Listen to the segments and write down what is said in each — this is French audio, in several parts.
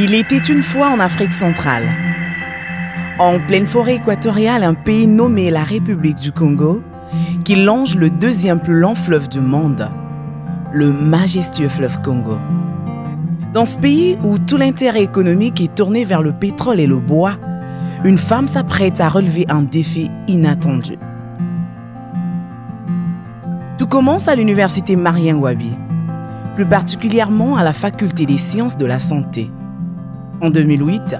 Il était une fois en Afrique centrale. En pleine forêt équatoriale, un pays nommé la République du Congo, qui longe le deuxième plus long fleuve du monde, le majestueux fleuve Congo. Dans ce pays où tout l'intérêt économique est tourné vers le pétrole et le bois, une femme s'apprête à relever un défi inattendu. Tout commence à l'université Marien Ngouabi, plus particulièrement à la faculté des sciences de la santé. En 2008,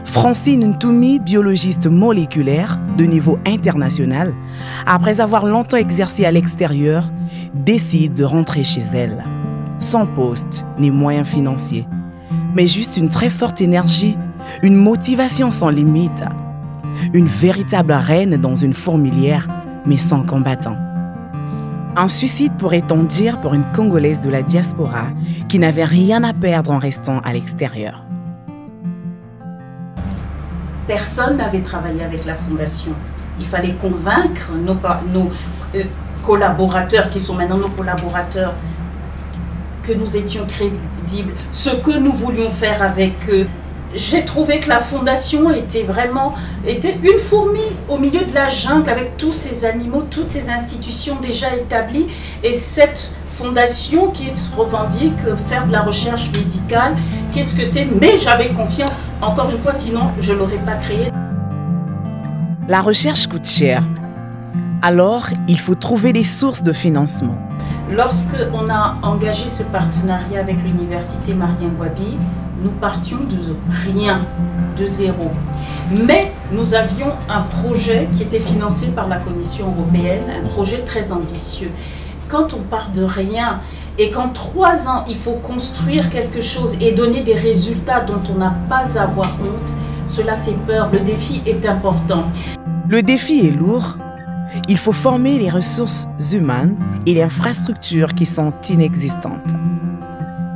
Francine Ntoumi, biologiste moléculaire de niveau international, après avoir longtemps exercé à l'extérieur, décide de rentrer chez elle. Sans poste ni moyens financiers, mais juste une très forte énergie, une motivation sans limite. Une véritable reine dans une fourmilière, mais sans combattant. Un suicide, pourrait-on dire, pour une Congolaise de la diaspora qui n'avait rien à perdre en restant à l'extérieur. Personne n'avait travaillé avec la Fondation. Il fallait convaincre nos collaborateurs, qui sont maintenant nos collaborateurs, que nous étions crédibles, ce que nous voulions faire avec eux. J'ai trouvé que la Fondation était une fourmi au milieu de la jungle avec tous ces animaux, toutes ces institutions déjà établies. Et cette Fondation qui se revendique faire de la recherche médicale, qu'est-ce que c'est? Mais j'avais confiance, encore une fois, sinon je ne l'aurais pas créée. La recherche coûte cher. Alors, il faut trouver des sources de financement. Lorsque on a engagé ce partenariat avec l'université Marien Ngouabi, nous partions de rien, de zéro. Mais nous avions un projet qui était financé par la Commission européenne, un projet très ambitieux. Quand on part de rien et qu'en 3 ans, il faut construire quelque chose et donner des résultats dont on n'a pas à avoir honte, cela fait peur. Le défi est important. Le défi est lourd. Il faut former les ressources humaines et les infrastructures qui sont inexistantes.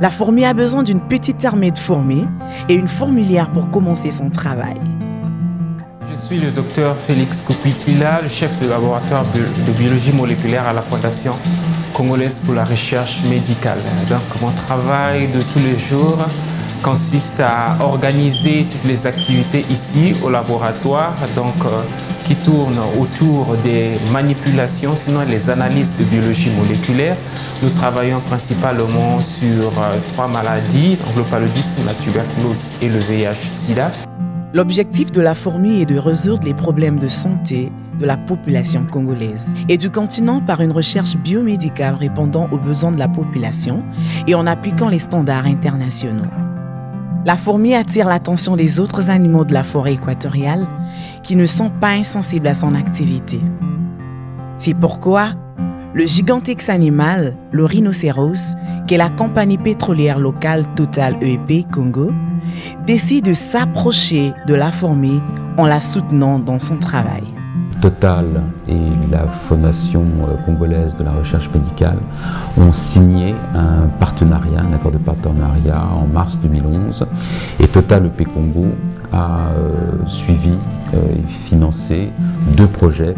La fourmi a besoin d'une petite armée de fourmis et une fourmilière pour commencer son travail. Je suis le docteur Félix Kupikila, le chef de laboratoire de biologie moléculaire à la Fondation congolaise pour la recherche médicale. Donc mon travail de tous les jours consiste à organiser toutes les activités ici au laboratoire, qui tournent autour des manipulations, sinon les analyses de biologie moléculaire. Nous travaillons principalement sur 3 maladies, donc le paludisme, la tuberculose et le VIH-Sida. L'objectif de la fourmi est de résoudre les problèmes de santé de la population congolaise et du continent par une recherche biomédicale répondant aux besoins de la population et en appliquant les standards internationaux. La fourmi attire l'attention des autres animaux de la forêt équatoriale qui ne sont pas insensibles à son activité. C'est pourquoi le gigantesque animal, le rhinocéros, qu'est la compagnie pétrolière locale Total EEP Congo, décide de s'approcher de la fourmi en la soutenant dans son travail. Total et la Fondation congolaise de la recherche médicale ont signé un partenariat, un accord de partenariat en mars 2011. Et Total EP Congo a suivi et financé 2 projets.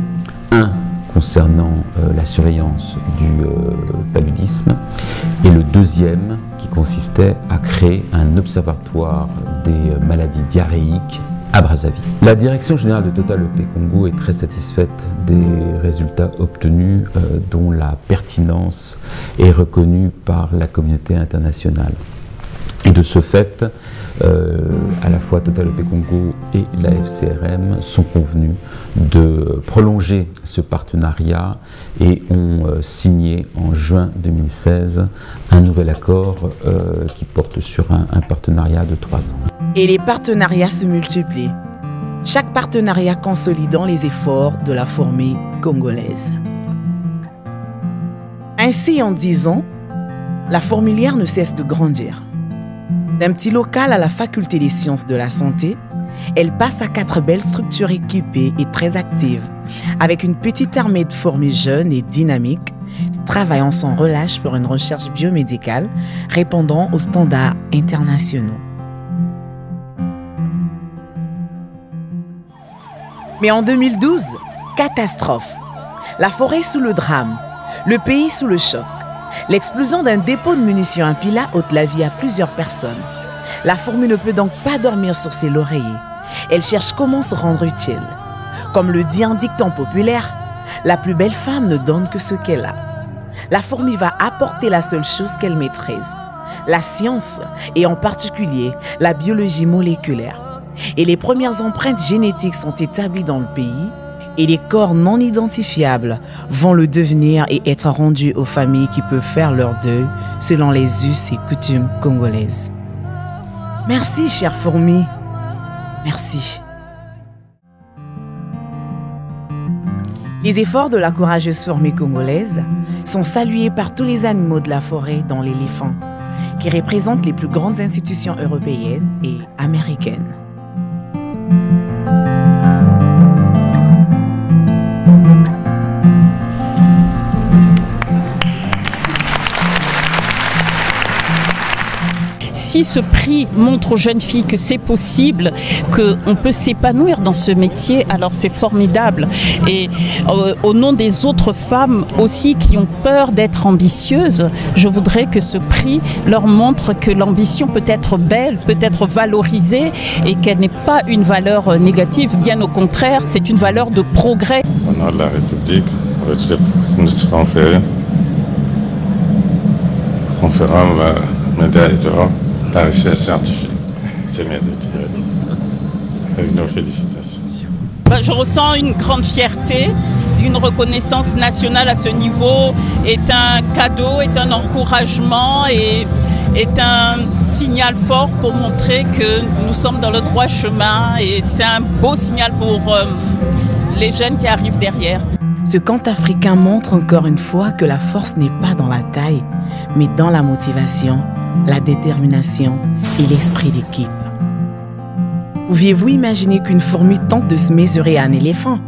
Un concernant la surveillance du paludisme et le deuxième qui consistait à créer un observatoire des maladies diarrhéiques à Brazzaville. La direction générale de Total EP Congo est très satisfaite des résultats obtenus dont la pertinence est reconnue par la communauté internationale. Et de ce fait, à la fois Total EP Congo et la FCRM sont convenus de prolonger ce partenariat et ont signé en juin 2016 un nouvel accord qui porte sur un partenariat de 3 ans. Et les partenariats se multiplient, chaque partenariat consolidant les efforts de la fourmi congolaise. Ainsi, en 10 ans, la fourmilière ne cesse de grandir. D'un petit local à la faculté des sciences de la santé, elle passe à 4 belles structures équipées et très actives, avec une petite armée de fourmis jeunes et dynamiques, travaillant sans relâche pour une recherche biomédicale répondant aux standards internationaux. Mais en 2012, catastrophe. La forêt sous le drame, le pays sous le choc. L'explosion d'un dépôt de munitions à Pila ôte la vie à plusieurs personnes. La fourmi ne peut donc pas dormir sur ses lauriers. Elle cherche comment se rendre utile. Comme le dit un dicton populaire, la plus belle femme ne donne que ce qu'elle a. La fourmi va apporter la seule chose qu'elle maîtrise, la science et en particulier la biologie moléculaire. Et les premières empreintes génétiques sont établies dans le pays et les corps non identifiables vont le devenir et être rendus aux familles qui peuvent faire leur deuil selon les us et coutumes congolaises. Merci, chère fourmi. Merci. Les efforts de la courageuse fourmi congolaise sont salués par tous les animaux de la forêt, dont l'éléphant, qui représente les plus grandes institutions européennes et américaines. Si ce prix montre aux jeunes filles que c'est possible, qu'on peut s'épanouir dans ce métier, alors c'est formidable. Et au nom des autres femmes aussi qui ont peur d'être ambitieuses, je voudrais que ce prix leur montre que l'ambition peut être belle, peut être valorisée et qu'elle n'est pas une valeur négative. Bien au contraire, c'est une valeur de progrès. Au nom de la République, avec les ministres conférés, conférant la médaille d'or, la richesse scientifique. C'est mérité. Avec nos félicitations. Je ressens une grande fierté, une reconnaissance nationale à ce niveau est un cadeau, est un encouragement et est un signal fort pour montrer que nous sommes dans le droit chemin et c'est un beau signal pour les jeunes qui arrivent derrière. Ce conte africain montre encore une fois que la force n'est pas dans la taille, mais dans la motivation, la détermination et l'esprit d'équipe. Pouviez-vous imaginer qu'une fourmi tente de se mesurer à un éléphant ?